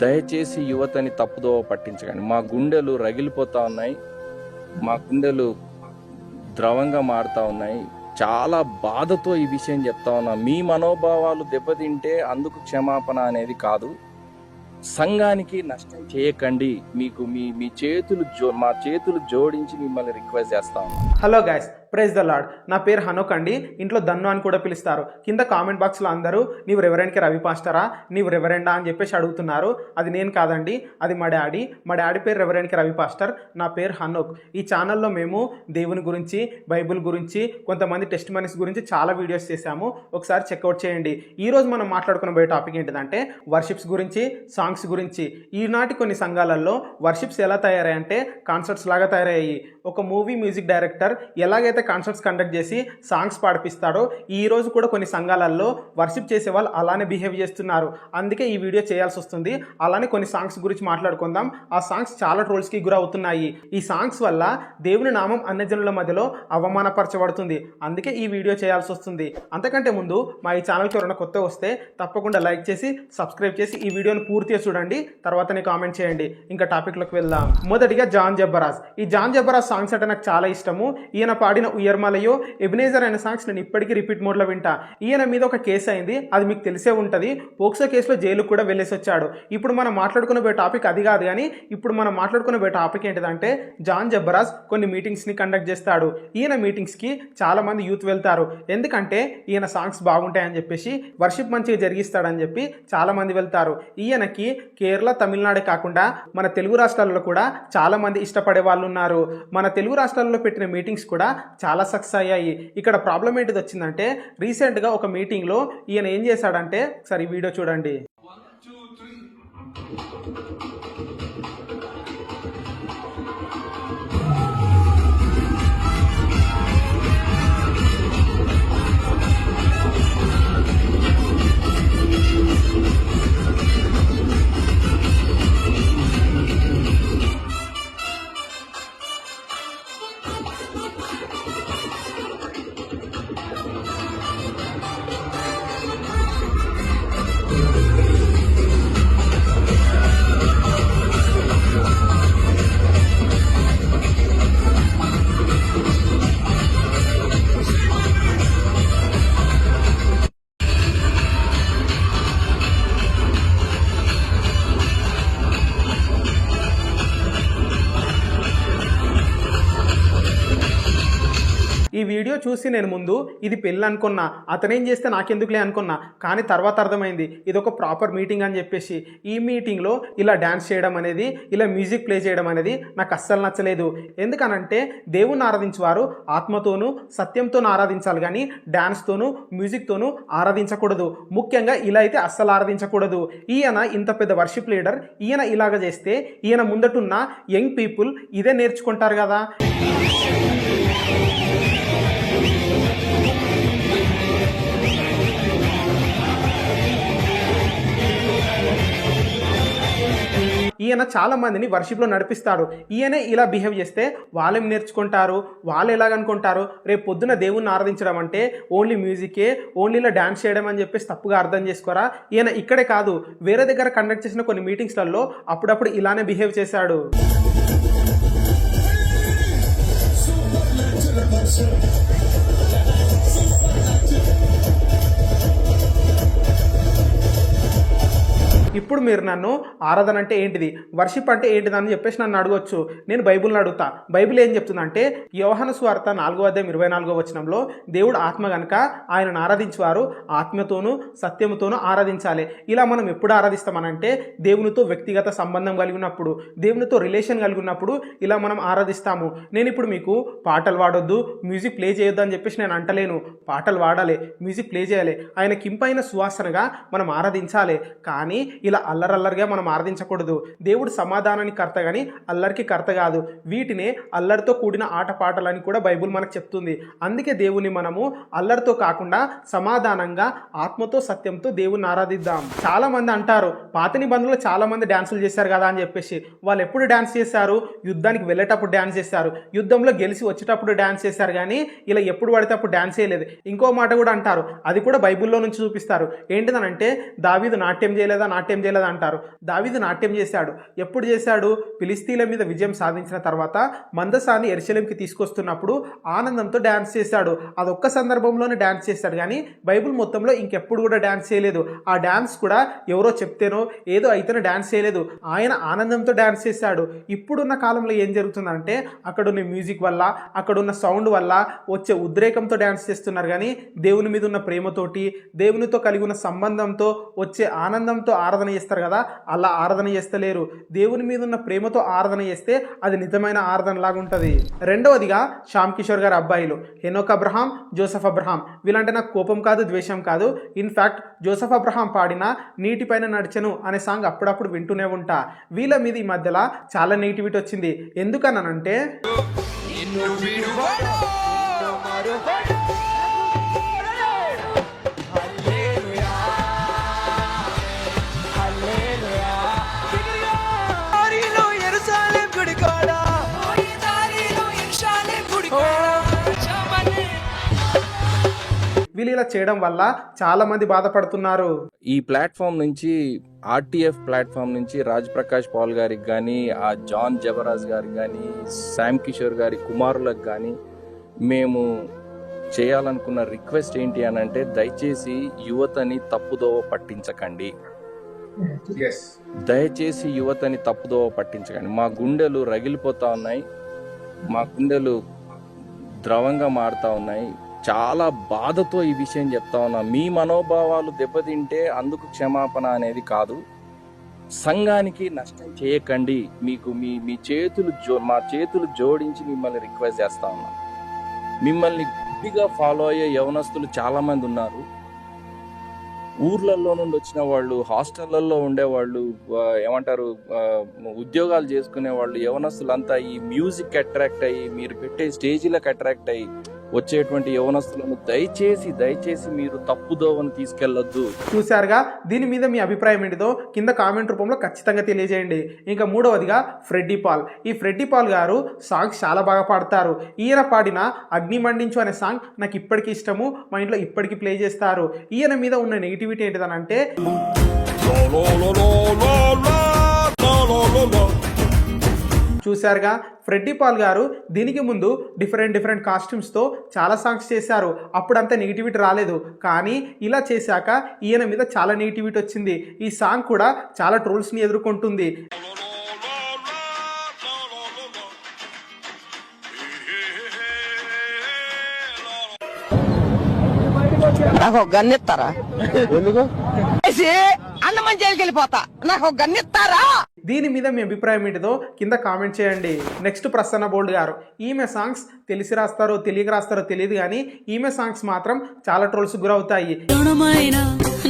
దయచేసి యువతని తప్పుదోవ పట్టించకండి. మా గుండెలు రగిలిపోతా ఉన్నాయి, మా గుండెలు ద్రవంగా మారుతా ఉన్నాయి. చాలా బాధతో ఈ విషయం చెప్తా ఉన్నా. మీ మనోభావాలు దెబ్బతింటే అందుకు క్షమాపణ అనేది కాదు. సంఘానికి నష్టం చేయకండి. మీకు మీ చేతులు మా చేతులు జోడించి మిమ్మల్ని రిక్వెస్ట్ చేస్తా ఉన్నా. Hello guys, praise the lord. నా పేరు హనుక్ అండి, ఇంట్లో దన్ను అని కూడా పిలుస్తారు. కింద కామెంట్ బాక్స్లో అందరూ నీవు రెవరెండ్కి రవి పాస్టరా, నీవు రెవరెండా అని చెప్పేసి అడుగుతున్నారు. అది నేను కాదండి, అది మా డాడీ పేరు రెవరెండ్కి రవి పాస్టర్, నా పేరు హనుక్. ఈ ఛానల్లో మేము దేవుని గురించి, బైబిల్ గురించి, కొంతమంది టెస్ట్ మనీస్ గురించి చాలా వీడియోస్ చేశాము. ఒకసారి చెక్అవుట్ చేయండి. ఈరోజు మనం మాట్లాడుకునే టాపిక్ ఏంటిదంటే వర్షిప్స్ గురించి, సాంగ్స్ గురించి. ఈనాటి కొన్ని సంఘాలలో వర్షిప్స్ ఎలా తయారయ్యాయంటే కాన్సర్ట్స్ లాగా తయారయ్యాయి. ఒక మూవీ మ్యూజిక్ డైరెక్టర్ ఎలాగైతే కాన్సర్ట్స్ కండక్ట్ చేసి సాంగ్స్ పాడిపిస్తాడో, ఈ రోజు కూడా కొన్ని సంఘాలలో వర్షిప్ చేసే వాళ్ళు అలానే బిహేవ్ చేస్తున్నారు. అందుకే ఈ వీడియో చేయాల్సి వస్తుంది. అలానే కొన్ని సాంగ్స్ గురించి మాట్లాడుకుందాం. ఆ సాంగ్స్ చాలా ట్రోల్స్కి గురవుతున్నాయి. ఈ సాంగ్స్ వల్ల దేవుని నామం అన్యజనుల మధ్యలో అవమానపరచబడుతుంది. అందుకే ఈ వీడియో చేయాల్సి వస్తుంది. అంతకంటే ముందు మా ఈ ఛానల్కి ఎవరైనా కొత్త వస్తే తప్పకుండా లైక్ చేసి సబ్స్క్రైబ్ చేసి ఈ వీడియోని పూర్తిగా చూడండి. తర్వాతనే కామెంట్ చేయండి. ఇంకా టాపిక్లోకి వెళ్దాం. మొదటిగా జాన్ జబరాజ్. ఈ జాన్ జబరాజ్ సాంగ్స్ అంటే నాకు చాలా ఇష్టము. ఈయన పాడిన ఉయర్మలయో, ఎబినేజర్ అనే సాంగ్స్ నేను ఇప్పటికీ రిపీట్ మోడ్లో వింటా. ఈయన మీద ఒక కేసు అయింది, అది మీకు తెలిసే ఉంటుంది. పోక్సో కేసులో జైలుకు కూడా వెళ్ళేసి వచ్చాడు. ఇప్పుడు మనం మాట్లాడుకునే టాపిక్ అది కాదు, కానీ ఇప్పుడు మనం మాట్లాడుకునే టాపిక్ ఏంటిదంటే జాన్ జబరాజ్ కొన్ని మీటింగ్స్ని కండక్ట్ చేస్తాడు. ఈయన మీటింగ్స్కి చాలా మంది యూత్ వెళ్తారు. ఎందుకంటే ఈయన సాంగ్స్ బాగుంటాయని చెప్పేసి, వర్షిప్ మంచిగా జరిగిస్తాడని చెప్పి చాలా మంది వెళ్తారు. ఈయనకి కేరళ, తమిళనాడే కాకుండా మన తెలుగు రాష్ట్రాల్లో కూడా చాలా మంది ఇష్టపడే వాళ్ళు ఉన్నారు. మన తెలుగు రాష్ట్రాల్లో పెట్టిన మీటింగ్స్ కూడా చాలా సక్సెస్ అయ్యాయి. ఇక్కడ ప్రాబ్లం ఏంటిది వచ్చిందంటే, రీసెంట్గా ఒక మీటింగ్లో ఈయన ఏం చేశాడంటే, ఒకసారి ఈ వీడియో చూడండి. ఈ వీడియో చూసి నేను ముందు ఇది పెళ్ళి అనుకున్నా, అతనేం చేస్తే నాకెందుకులే అనుకున్నా. కానీ తర్వాత అర్థమైంది ఇది ఒక ప్రాపర్ మీటింగ్ అని చెప్పేసి. ఈ మీటింగ్లో ఇలా డ్యాన్స్ చేయడం అనేది, ఇలా మ్యూజిక్ ప్లే చేయడం అనేది నాకు అస్సలు నచ్చలేదు. ఎందుకనంటే దేవుణ్ణి ఆరాధించేవారు ఆత్మతోనూ సత్యంతోనూ ఆరాధించాలి, కానీ డ్యాన్స్తోనూ మ్యూజిక్తోనూ ఆరాధించకూడదు. ముఖ్యంగా ఇలా అయితే అస్సలు ఆరాధించకూడదు. ఈయన ఇంత పెద్ద వర్షిప్ లీడర్, ఈయన ఇలాగ చేస్తే ఈయన ముందటున్న యంగ్ పీపుల్ ఇదే నేర్చుకుంటారు కదా. ఈయన చాలా మందిని వర్షిప్లో నడిపిస్తాడు. ఈయనే ఇలా బిహేవ్ చేస్తే వాళ్ళేం నేర్చుకుంటారు, వాళ్ళు ఎలాగనుకుంటారు. రేపు పొద్దున దేవుణ్ణి ఆరాధించడం అంటే ఓన్లీ మ్యూజికే, ఓన్లీ ఇలా డ్యాన్స్ చేయడం అని చెప్పేసి తప్పుగా అర్థం చేసుకోరా. ఈయన ఇక్కడే కాదు, వేరే దగ్గర కండక్ట్ చేసిన కొన్ని మీటింగ్స్లలో అప్పుడప్పుడు ఇలానే బిహేవ్ చేశాడు. ఇప్పుడు మీరు నన్ను ఆరాధన అంటే ఏంటిది, వర్షిప్ అంటే ఏంటిది అని చెప్పేసి నన్ను అడగొచ్చు. నేను బైబిల్ని అడుగుతా. బైబిల్ ఏం చెప్తుందంటే, యోహాను సువార్త 4:24 దేవుడు ఆత్మ గనుక ఆయనను ఆరాధించేవారు ఆత్మతోనూ సత్యముతోనూ ఆరాధించాలి. ఇలా మనం ఎప్పుడు ఆరాధిస్తామనంటే దేవునితో వ్యక్తిగత సంబంధం కలిగి ఉన్నప్పుడు, దేవునితో రిలేషన్ కలిగి ఉన్నప్పుడు ఇలా మనం ఆరాధిస్తాము. నేను ఇప్పుడు మీకు పాటలు పాడొద్దు, మ్యూజిక్ ప్లే చేయొద్దు అని చెప్పేసి నేను అంటలేను. పాటలు పాడాలి, మ్యూజిక్ ప్లే చేయాలి, ఆయన కింపైన సువాసనగా మనం ఆరాధించాలి. కానీ ఇలా అల్లరల్లరిగా మనం ఆరాధించకూడదు. దేవుడు సమాధానానికి కర్త కానీ అల్లరికి కర్త కాదు. వీటినే అల్లరితో కూడిన ఆటపాటలని కూడా బైబుల్ మనకు చెప్తుంది. అందుకే దేవుని మనము అల్లరితో కాకుండా సమాధానంగా ఆత్మతో సత్యంతో దేవుని ఆరాధిద్దాం. చాలా మంది అంటారు పాత నిబంధనలో చాలా మంది డ్యాన్సులు చేశారు కదా అని చెప్పేసి. వాళ్ళు ఎప్పుడు డ్యాన్స్ చేశారు? యుద్ధానికి వెళ్ళేటప్పుడు డ్యాన్స్ చేశారు, యుద్ధంలో గెలిచి వచ్చేటప్పుడు డ్యాన్స్ చేశారు, కానీ ఇలా ఎప్పుడు పడితే అప్పుడు డ్యాన్స్ చేయలేదు. ఇంకో మాట కూడా అంటారు, అది కూడా బైబిల్లో నుంచి చూపిస్తారు. ఏంటిదనంటే దావీదు నాట్యం చేయలేదా చేయలేదు అంటారు. దావీదు నాట్యం చేశాడు. ఎప్పుడు చేశాడు? ఫిలిస్తీన్ల మీద విజయం సాధించిన తర్వాత మందసాన్ని యెరూషలేముకి తీసుకొస్తున్నప్పుడు ఆనందంతో డ్యాన్స్ చేశాడు. అదొక్క సందర్భంలోనే డ్యాన్స్ చేశాడు, కానీ బైబిల్ మొత్తంలో ఇంకెప్పుడు కూడా డ్యాన్స్ చేయలేదు. ఆ డ్యాన్స్ కూడా ఎవరో చెప్తేనో ఏదో అయితేనో డ్యాన్స్ చేయలేదు. ఆయన ఆనందంతో డ్యాన్స్ చేశాడు. ఇప్పుడున్న కాలంలో ఏం జరుగుతుందంటే అక్కడున్న మ్యూజిక్ వల్ల, అక్కడున్న సౌండ్ వల్ల వచ్చే ఉద్రేకంతో డ్యాన్స్ చేస్తున్నారు, కానీ దేవుని మీద ఉన్న ప్రేమతోటి, దేవునితో కలిగి ఉన్న సంబంధంతో వచ్చే ఆనందంతో ఆరాధన చేస్తారు కదా, అలా ఆరాధన చేస్తలేరు. దేవుని మీద ఉన్న ప్రేమతో ఆరాధన చేస్తే అది నిజమైన ఆరాధన లాగా ఉంటుంది. రెండవదిగా శ్యామ్ కిషోర్ గారి అబ్బాయిలు హెనోక్ అబ్రహాం, జోసెఫ్ అబ్రహాం. వీళ్ళంటే నాకు కోపం కాదు, ద్వేషం కాదు. ఇన్ఫ్యాక్ట్ జోసెఫ్ అబ్రహాం పాడిన నీటిపైన నడిచెను అనే సాంగ్ అప్పుడప్పుడు వింటూనే ఉంటా. వీళ్ళ మీద ఈ మధ్యలో చాలా నెగిటివిటీ వచ్చింది. ఎందుకనంటే వీళ్ళు ఇలా చేయడం వల్ల చాలా మంది బాధపడుతున్నారు. ఈ ప్లాట్ఫామ్ నుంచి, ఆర్టీఎఫ్ ప్లాట్ఫామ్ నుంచి రాజ్ ప్రకాష్ పాల్ గారికి కానీ, ఆ జాన్ జబరాజ్ గారికి కానీ, శ్యామ్ కిషోర్ గారి కుమారులకు కానీ మేము చేయాలనుకున్న రిక్వెస్ట్ ఏంటి అని అంటే, దయచేసి యువతని తప్పుదోవ పట్టించకండి. దయచేసి యువతని తప్పుదోవ పట్టించకండి. మా గుండెలు రగిలిపోతా ఉన్నాయి, మా గుండెలు ద్రవంగా మారుతా ఉన్నాయి. చాలా బాధతో ఈ విషయం చెప్తా ఉన్నా. మీ మనోభావాలు దెబ్బతింటే అందుకు క్షమాపణ అనేది కాదు. సంఘానికి నష్టం చేయకండి. మీకు మీ చేతులు మా చేతులు జోడించి మిమ్మల్ని రిక్వెస్ట్ చేస్తా ఉన్నా. మిమ్మల్ని గట్టిగా ఫాలో అయ్యే యవనస్తులు చాలా మంది ఉన్నారు. ఊర్లలో నుండి వచ్చిన వాళ్ళు, హాస్టళ్లలో ఉండేవాళ్ళు, ఏమంటారు, ఉద్యోగాలు చేసుకునే వాళ్ళు, యవనస్తులంతా ఈ మ్యూజిక్ అట్రాక్ట్ అయ్యి, మీరు పెట్టే స్టేజీలకు అట్రాక్ట్ అయ్యి వచ్చేటువంటి యవనస్తులను దయచేసి మీరు తప్పుదోవని తీసుకెళ్లొద్దు. చూశారుగా, దీని మీద మీ అభిప్రాయం ఏంటిదో కింద కామెంట్ రూపంలో ఖచ్చితంగా తెలియజేయండి. ఇంకా మూడవదిగా ఫ్రెడ్డీ పాల్. ఈ ఫ్రెడ్డీ పాల్ గారు సాంగ్స్ చాలా బాగా పాడతారు. ఈయన పాడిన అగ్ని మండించు అనే సాంగ్ నాకు ఇప్పటికీ ఇష్టము. మా ఇంట్లో ఇప్పటికీ ప్లే చేస్తారు. ఈయన మీద ఉన్న నెగిటివిటీ ఏంటిదనంటే, చూశారుగా, ఫ్రెడ్డీ పాల్ గారు దీనికి ముందు డిఫరెంట్ కాస్ట్యూమ్స్తో చాలా సాంగ్స్ చేశారు. అప్పుడంతా నెగిటివిటీ రాలేదు, కానీ ఇలా చేశాక ఈయన మీద చాలా నెగిటివిటీ వచ్చింది. ఈ సాంగ్ కూడా చాలా ట్రోల్స్ని ఎదుర్కొంటుంది. నాకు గన్నిస్తారా? ఎందుకు అన్నమని జైలుకి వెళ్ళిపోతా, నాకు గన్నిస్తారా? దీని మీద మీ అభిప్రాయం ఏంటిదో కింద కామెంట్ చేయండి. నెక్స్ట్ ప్రసన్న బోల్డ్ గారు. ఈమె సాంగ్స్ తెలిసి రాస్తారో తెలియక రాస్తారో తెలియదు, కానీ ఈమె సాంగ్స్ మాత్రం చాలా ట్రోల్స్ గురవుతాయి.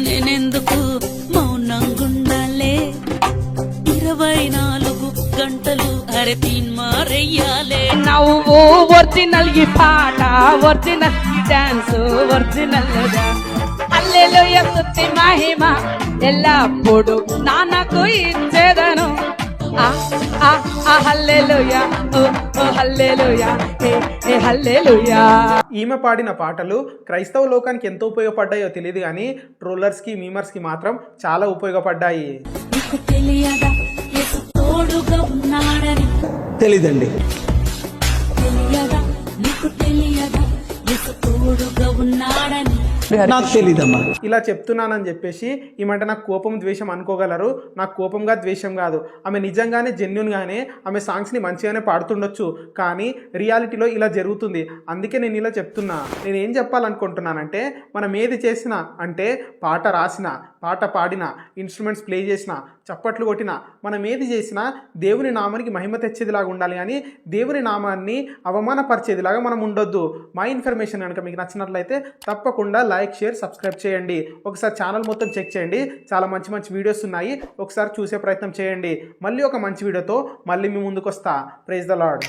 నేనెందుకు మౌనంగుండాలే 24 గంటలు అరతిన్మారయ్యాలే. నవ్వు ఒరిజినల్, ఈ పాట ఒరిజినల్, ఈ డాన్స్ ఒరిజినల్. హల్లెలూయా స్తుతి మహిమ ఎల్లప్పుడు నాన్నకు ఇచ్చేదను. హల్లెలూయా, ఓ హల్లెలూయా, ఏ హల్లెలూయా. ఈమె పాడిన పాటలు క్రైస్తవ లోకానికి ఎంత ఉపయోగపడ్డాయో తెలియదు, కానీ ట్రోలర్స్కి, మీమర్స్కి మాత్రం చాలా ఉపయోగపడ్డాయి. నీకు తెలియదా యేసు తోడుగా ఉన్నాడని? తెలీదండి. తెలియదా, నీకు తెలియదా యేసు తోడుగా ఉన్నాడని? నాకు తెలీదమ్మా. ఇలా చెప్తున్నానని చెప్పేసి ఈమంటే నాకు కోపం ద్వేషం అనుకోగలరు. నాకు కోపంగా ద్వేషం కాదు. ఆమె నిజంగానే జెన్యున్గానే ఆమె సాంగ్స్ని మంచిగానే పాడుతుండొచ్చు, కానీ రియాలిటీలో ఇలా జరుగుతుంది. అందుకే నేను ఇలా చెప్తున్నా. నేను ఏం చెప్పాలనుకుంటున్నానంటే, మనం ఏది చేసినా, అంటే పాట రాసిన, పాట పాడిన, ఇన్స్ట్రుమెంట్స్ ప్లే చేసిన, చప్పట్లు కొట్టిన, మనం ఏది చేసినా దేవుని నామానికి మహిమ తెచ్చేదిలాగా ఉండాలి, కానీ దేవుని నామాన్ని అవమానపరిచేదిలాగా మనం ఉండొద్దు. మా ఇన్ఫర్మేషన్ కనుక మీకు నచ్చినట్లయితే తప్పకుండా లైక్, షేర్, సబ్స్క్రైబ్ చేయండి. ఒకసారి ఛానల్ మొత్తం చెక్ చేయండి. చాలా మంచి వీడియోస్ ఉన్నాయి. ఒకసారి చూసే ప్రయత్నం చేయండి. మళ్ళీ ఒక మంచి వీడియోతో మళ్ళీ మీ ముందుకు వస్తా. Praise the lord.